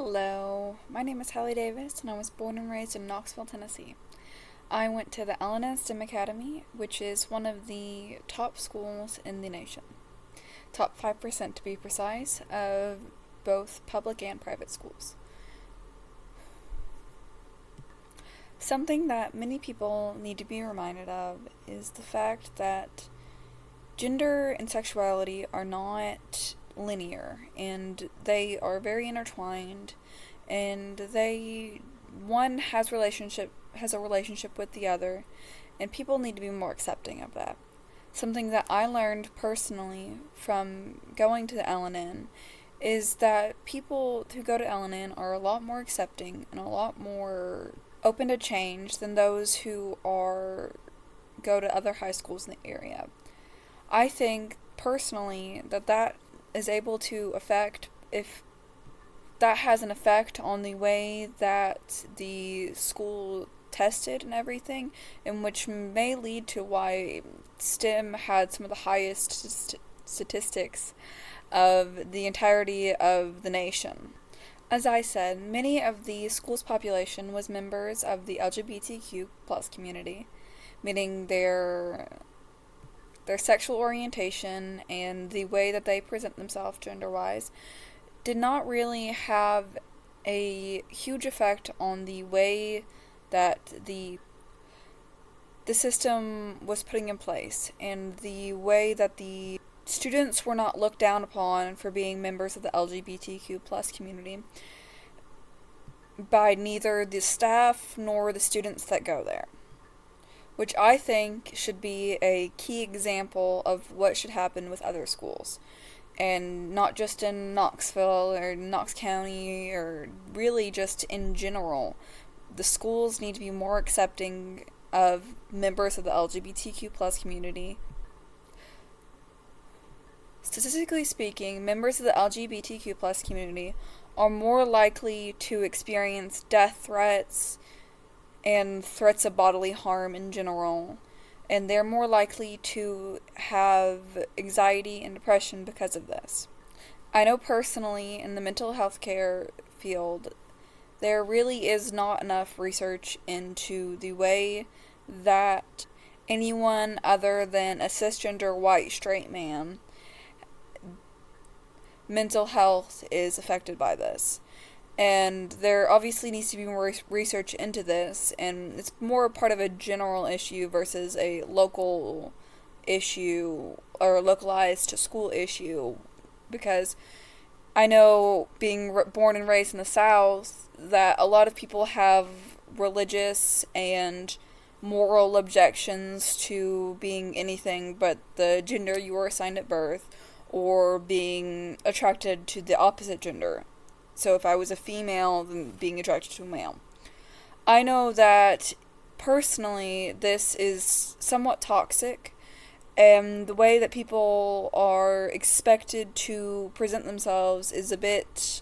Hello, my name is Hallie Davis, and I was born and raised in Knoxville, Tennessee. I went to the Allen STEM Academy, which is one of the top schools in the nation. Top 5% to be precise, of both public and private schools. Something that many people need to be reminded of is the fact that gender and sexuality are not linear, and they are very intertwined, and one has a relationship with the other, and people need to be more accepting of that. Something that I learned personally from going to the LNN is that people who go to LNN are a lot more accepting and a lot more open to change than those who go to other high schools in the area. I think personally that is able to affect, if that has an effect on the way that the school tested and everything, and which may lead to why STEM had some of the highest statistics of the entirety of the nation. As I said, many of the school's population was members of the LGBTQ plus community, meaning their sexual orientation and the way that they present themselves gender-wise did not really have a huge effect on the way that the system was putting in place, and the way that the students were not looked down upon for being members of the LGBTQ plus community by neither the staff nor the students that go there, which I think should be a key example of what should happen with other schools. And not just in Knoxville or Knox County, or really just in general. The schools need to be more accepting of members of the LGBTQ plus community. Statistically speaking, members of the LGBTQ plus community are more likely to experience death threats and threats of bodily harm in general, and they're more likely to have anxiety and depression because of this. I know personally in the mental health care field, there really is not enough research into the way that anyone other than a cisgender white straight man mental health is affected by this. And there obviously needs to be more research into this, and it's more part of a general issue versus a local issue or localized to school issue, because I know, being born and raised in the South, that a lot of people have religious and moral objections to being anything but the gender you were assigned at birth, or being attracted to the opposite gender. So if I was a female, then being attracted to a male. I know that personally this is somewhat toxic, and the way that people are expected to present themselves is a bit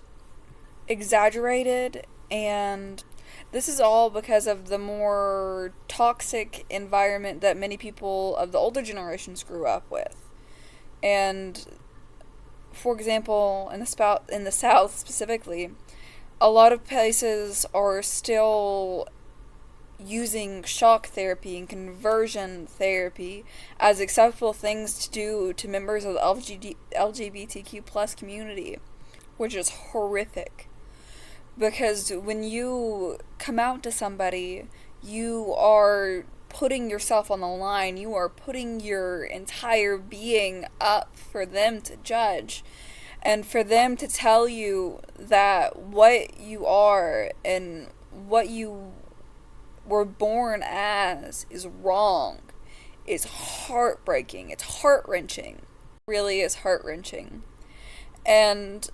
exaggerated, and this is all because of the more toxic environment that many people of the older generations grew up with. And for example, in the South specifically, a lot of places are still using shock therapy and conversion therapy as acceptable things to do to members of the LGBTQ plus community, which is horrific. Because when you come out to somebody, you are putting yourself on the line. You are putting your entire being up for them to judge, and for them to tell you that what you are and what you were born as is wrong. Is heartbreaking. It's heart-wrenching. It really is heart-wrenching. And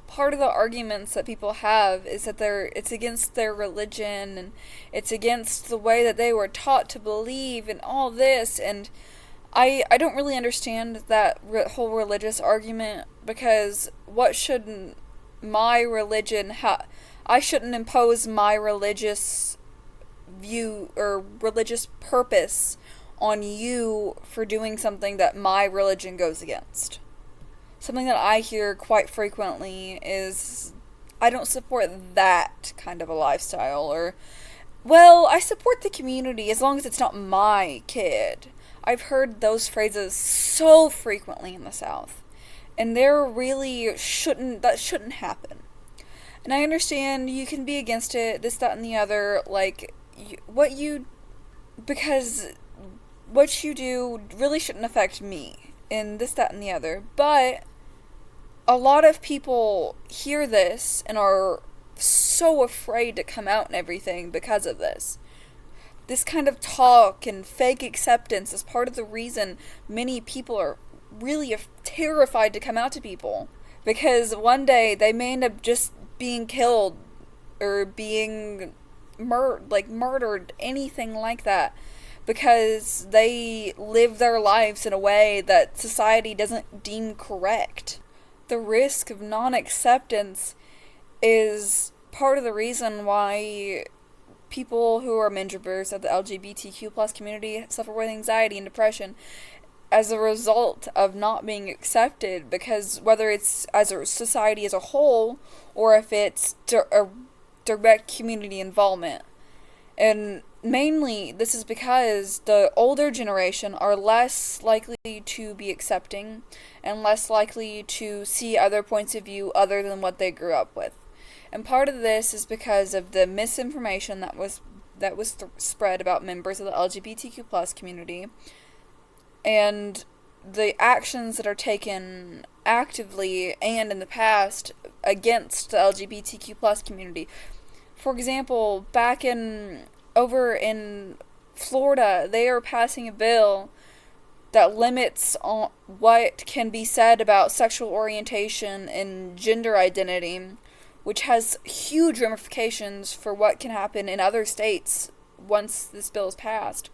part of the arguments that people have is that it's against their religion, and it's against the way that they were taught to believe, and all this, and I don't really understand that whole religious argument, because what shouldn't my religion I shouldn't impose my religious view or religious purpose on you for doing something that my religion goes against. something that I hear quite frequently is, I don't support that kind of a lifestyle, or, well, I support the community as long as it's not my kid. I've heard those phrases so frequently in the South. And that shouldn't happen. And I understand you can be against it, this, that, and the other, like, because what you do really shouldn't affect me, and this, that, and the other. But a lot of people hear this and are so afraid to come out and everything because of this. This kind of talk and fake acceptance is part of the reason many people are really terrified to come out to people. Because one day they may end up just being killed or being murdered, anything like that, because they live their lives in a way that society doesn't deem correct. The risk of non-acceptance is part of the reason why people who are members of the LGBTQ plus community suffer with anxiety and depression as a result of not being accepted, because whether it's as a society as a whole or if it's a direct community involvement. And mainly this is because the older generation are less likely to be accepting and less likely to see other points of view other than what they grew up with. And part of this is because of the misinformation that was spread about members of the LGBTQ plus community, and the actions that are taken actively and in the past against the LGBTQ plus community. For example, over in Florida, they are passing a bill that limits on what can be said about sexual orientation and gender identity, which has huge ramifications for what can happen in other states once this bill is passed.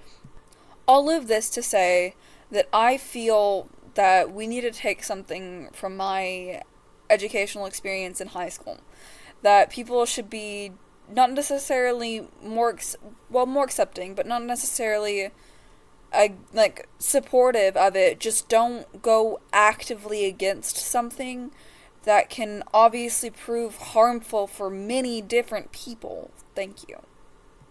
All of this to say that I feel that we need to take something from my educational experience in high school. That people should be not necessarily more accepting, but not necessarily supportive of it. Just don't go actively against something that can obviously prove harmful for many different people. Thank you.